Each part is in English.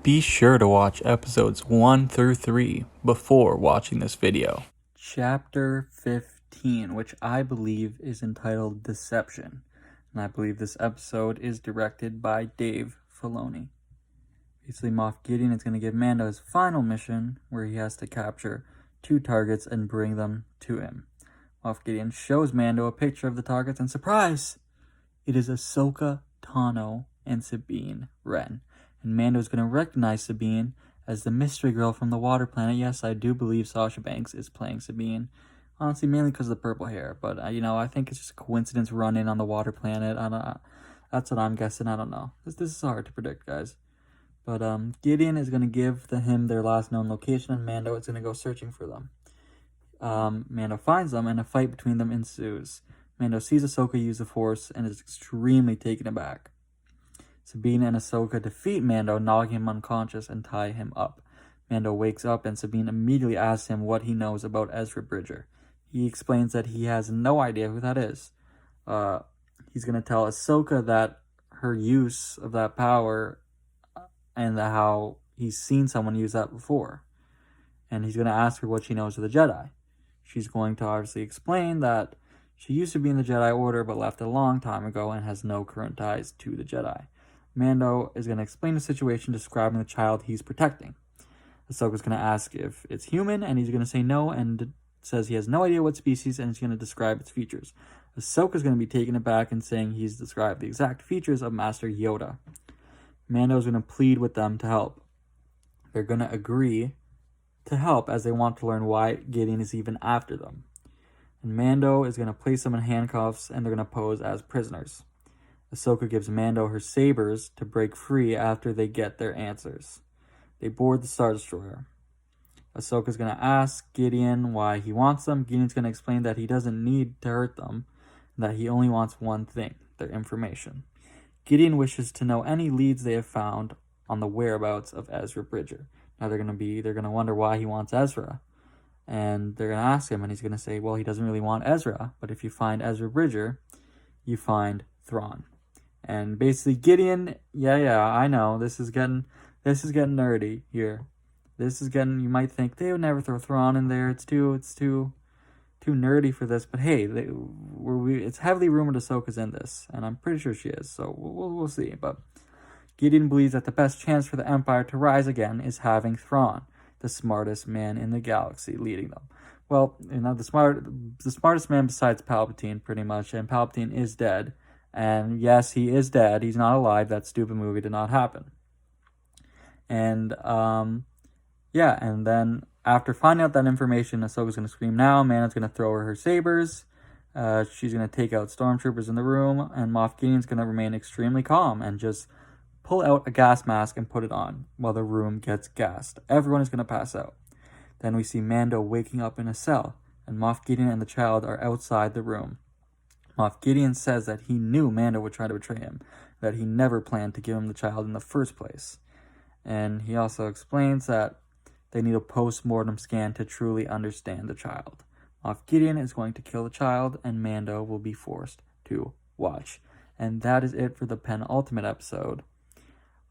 Be sure to watch episodes 1 through 3 before watching this video. Chapter 15, which I believe is entitled Deception, and I believe this episode is directed by Dave Filoni. Basically, Moff Gideon is going to give Mando his final mission, where he has to capture 2 targets and bring them to him. Moff Gideon shows Mando a picture of the targets, and surprise! It is Ahsoka Tano and Sabine Wren. And Mando is going to recognize Sabine as the mystery girl from the water planet. Yes, I do believe Sasha Banks is playing Sabine. Honestly, mainly because of the purple hair. But, I think it's just a coincidence run-in on the water planet. That's what I'm guessing. I don't know. This is hard to predict, guys. But Gideon is going to give him their last known location, and Mando is going to go searching for them. Mando finds them, and a fight between them ensues. Mando sees Ahsoka use the Force and is extremely taken aback. Sabine and Ahsoka defeat Mando, knock him unconscious, and tie him up. Mando wakes up, and Sabine immediately asks him what he knows about Ezra Bridger. He explains that he has no idea who that is. He's going to tell Ahsoka that her use of that power and how he's seen someone use that before. And he's going to ask her what she knows of the Jedi. She's going to obviously explain that she used to be in the Jedi Order but left a long time ago and has no current ties to the Jedi. Mando is going to explain the situation, describing the child he's protecting. Ahsoka's going to ask if it's human, and he's going to say no, and says he has no idea what species, and he's going to describe its features. Ahsoka's going to be taken aback and saying he's described the exact features of Master Yoda. Mando's going to plead with them to help. They're going to agree to help as they want to learn why Gideon is even after them. And Mando is going to place them in handcuffs, and they're going to pose as prisoners. Ahsoka gives Mando her sabers to break free after they get their answers. They board the Star Destroyer. Ahsoka's going to ask Gideon why he wants them. Gideon's going to explain that he doesn't need to hurt them, and that he only wants one thing, their information. Gideon wishes to know any leads they have found on the whereabouts of Ezra Bridger. Now they're going to wonder why he wants Ezra. And they're going to ask him, and he's going to say, well, he doesn't really want Ezra, but if you find Ezra Bridger, you find Thrawn. And basically Gideon, I know, this is getting nerdy here. You might think they would never throw Thrawn in there. It's too nerdy for this. But hey, it's heavily rumored Ahsoka's in this, and I'm pretty sure she is. So we'll see. But Gideon believes that the best chance for the Empire to rise again is having Thrawn, the smartest man in the galaxy, leading them. Well, the smartest man besides Palpatine, pretty much, and Palpatine is dead. And yes, he is dead. He's not alive. That stupid movie did not happen. And, and then after finding out that information, Ahsoka's going to scream now. Mando's going to throw her sabers. She's going to take out stormtroopers in the room. And Moff Gideon's going to remain extremely calm and just pull out a gas mask and put it on while the room gets gassed. Everyone is going to pass out. Then we see Mando waking up in a cell, and Moff Gideon and the child are outside the room. Moff Gideon says that he knew Mando would try to betray him, that he never planned to give him the child in the first place. And he also explains that they need a post-mortem scan to truly understand the child. Moff Gideon is going to kill the child, and Mando will be forced to watch. And that is it for the penultimate episode.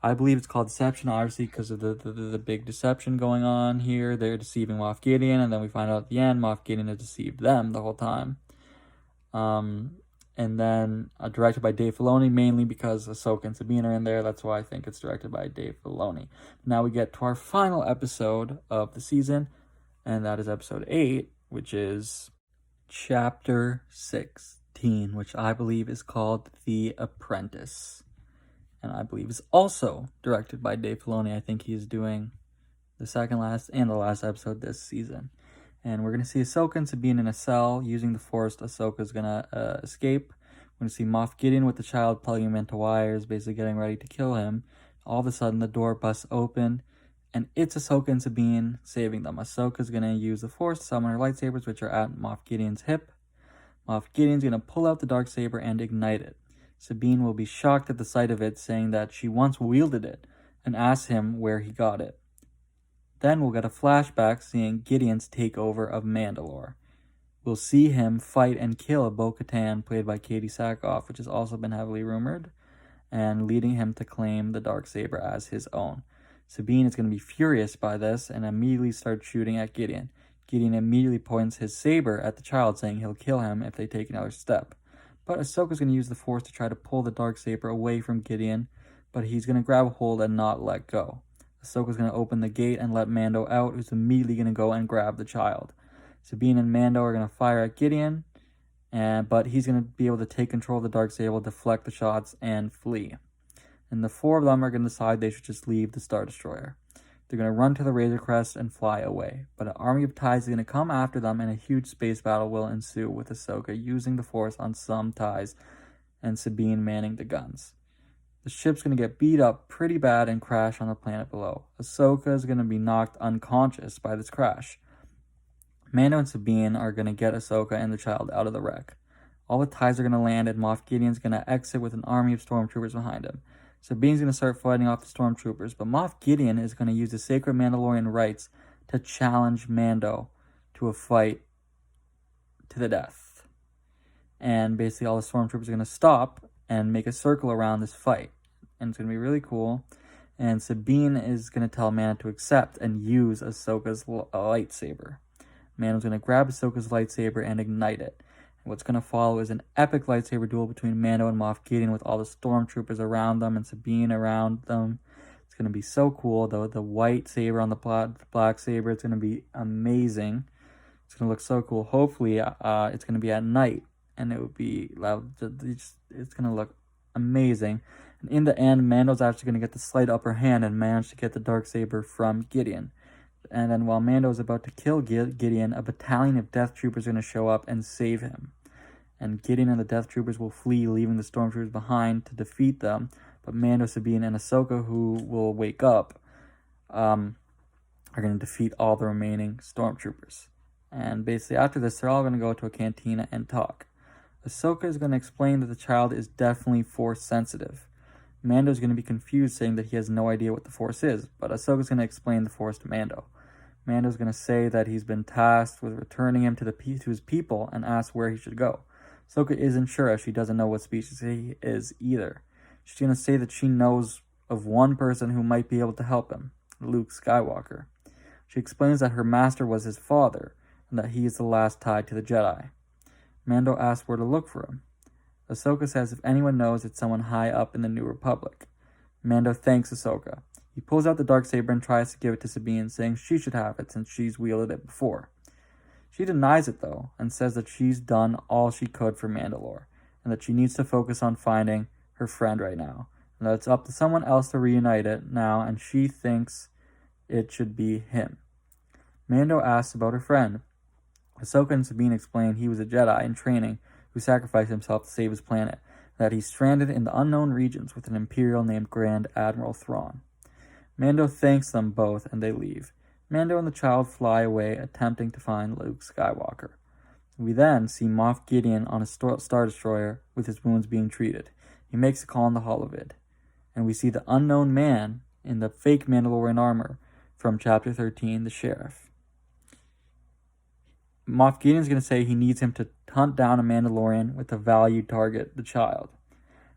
I believe it's called Deception, obviously, because of the big deception going on here. They're deceiving Moff Gideon, and then we find out at the end Moff Gideon has deceived them the whole time. And then directed by Dave Filoni, mainly because Ahsoka and Sabine are in there. That's why I think it's directed by Dave Filoni. Now we get to our final episode of the season, and that is episode 8, which is chapter 16, which I believe is called The Apprentice. And I believe is also directed by Dave Filoni. I think he's doing the second last and the last episode this season. And we're going to see Ahsoka and Sabine in a cell using the Force. Ahsoka's going to escape. We're going to see Moff Gideon with the child plugging him into wires, basically getting ready to kill him. All of a sudden, the door busts open, and it's Ahsoka and Sabine saving them. Ahsoka's going to use the Force to summon her lightsabers, which are at Moff Gideon's hip. Moff Gideon's going to pull out the darksaber and ignite it. Sabine will be shocked at the sight of it, saying that she once wielded it, and asks him where he got it. Then we'll get a flashback seeing Gideon's takeover of Mandalore. We'll see him fight and kill Bo-Katan, played by Katie Sackhoff, which has also been heavily rumored, and leading him to claim the Darksaber as his own. Sabine is going to be furious by this and immediately starts shooting at Gideon. Gideon immediately points his saber at the child, saying he'll kill him if they take another step. But Ahsoka's going to use the Force to try to pull the Darksaber away from Gideon, but he's going to grab a hold and not let go. Ahsoka's going to open the gate and let Mando out, who's immediately going to go and grab the child. Sabine and Mando are going to fire at Gideon, but he's going to be able to take control of the Darksaber, deflect the shots, and flee. And the four of them are going to decide they should just leave the Star Destroyer. They're going to run to the Razor Crest and fly away, but an army of TIEs is going to come after them, and a huge space battle will ensue with Ahsoka using the Force on some TIEs and Sabine manning the guns. The ship's going to get beat up pretty bad and crash on the planet below. Ahsoka is going to be knocked unconscious by this crash. Mando and Sabine are going to get Ahsoka and the child out of the wreck. All the TIEs are going to land, and Moff Gideon's going to exit with an army of stormtroopers behind him. Sabine's going to start fighting off the stormtroopers, but Moff Gideon is going to use the sacred Mandalorian rights to challenge Mando to a fight to the death. And basically all the stormtroopers are going to stop and make a circle around this fight. And it's going to be really cool. And Sabine is going to tell Mando to accept and use Ahsoka's lightsaber. Mando's going to grab Ahsoka's lightsaber and ignite it. What's going to follow is an epic lightsaber duel between Mando and Moff Gideon with all the stormtroopers around them and Sabine around them. It's going to be so cool. The white saber on the black saber, it's going to be amazing. It's going to look so cool. Hopefully, it's going to be at night, and it would be loud. It's going to look amazing. And in the end, Mando's actually going to get the slight upper hand and manage to get the Darksaber from Gideon. And then while Mando is about to kill Gideon, a battalion of Death Troopers are going to show up and save him. And Gideon and the Death Troopers will flee, leaving the Stormtroopers behind to defeat them. But Mando, Sabine, and Ahsoka, who will wake up, are going to defeat all the remaining Stormtroopers. And basically after this, they're all going to go to a cantina and talk. Ahsoka is going to explain that the child is definitely Force sensitive. Mando is going to be confused, saying that he has no idea what the Force is, but Ahsoka's going to explain the Force to Mando. Mando's going to say that he's been tasked with returning him to his people and ask where he should go. Ahsoka isn't sure, as she doesn't know what species he is either. She's going to say that she knows of one person who might be able to help him, Luke Skywalker. She explains that her master was his father, and that he is the last tied to the Jedi. Mando asks where to look for him. Ahsoka says if anyone knows, it's someone high up in the New Republic. Mando thanks Ahsoka. He pulls out the Darksaber and tries to give it to Sabine, saying she should have it since she's wielded it before. She denies it, though, and says that she's done all she could for Mandalore, and that she needs to focus on finding her friend right now, and that it's up to someone else to reunite it now, and she thinks it should be him. Mando asks about her friend. Ahsoka and Sabine explain he was a Jedi in training who sacrificed himself to save his planet, that he's stranded in the unknown regions with an Imperial named Grand Admiral Thrawn. Mando thanks them both, and they leave. Mando and the child fly away, attempting to find Luke Skywalker. We then see Moff Gideon on a Star Destroyer with his wounds being treated. He makes a call on the holovid, and we see the unknown man in the fake Mandalorian armor from Chapter 13, the Sheriff. Moff Gideon's going to say he needs him to hunt down a Mandalorian with a valued target, the child.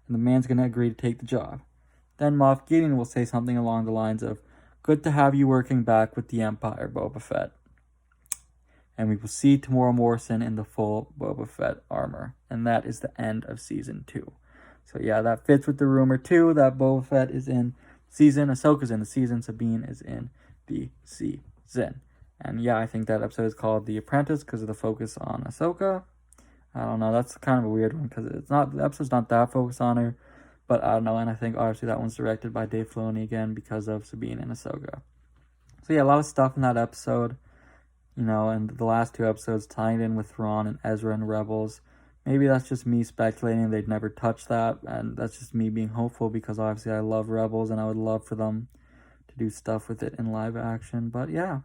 And the man's going to agree to take the job. Then Moff Gideon will say something along the lines of, "Good to have you working back with the Empire, Boba Fett." And we will see Tamora Morrison in the full Boba Fett armor. And that is the end of Season 2. So yeah, that fits with the rumor too, that Boba Fett is in season, Ahsoka's in the season, Sabine is in the season. And yeah, I think that episode is called The Apprentice because of the focus on Ahsoka. I don't know, that's kind of a weird one because the episode's not that focused on her. But I don't know, and I think obviously that one's directed by Dave Filoni again because of Sabine and Ahsoka. So yeah, a lot of stuff in that episode, and the last two episodes tying in with Thrawn and Ezra and Rebels. Maybe that's just me speculating they'd never touch that, and that's just me being hopeful because obviously I love Rebels and I would love for them to do stuff with it in live action. But yeah,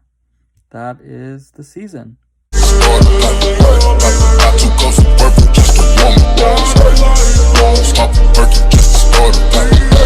that is the season. Stop working just to start a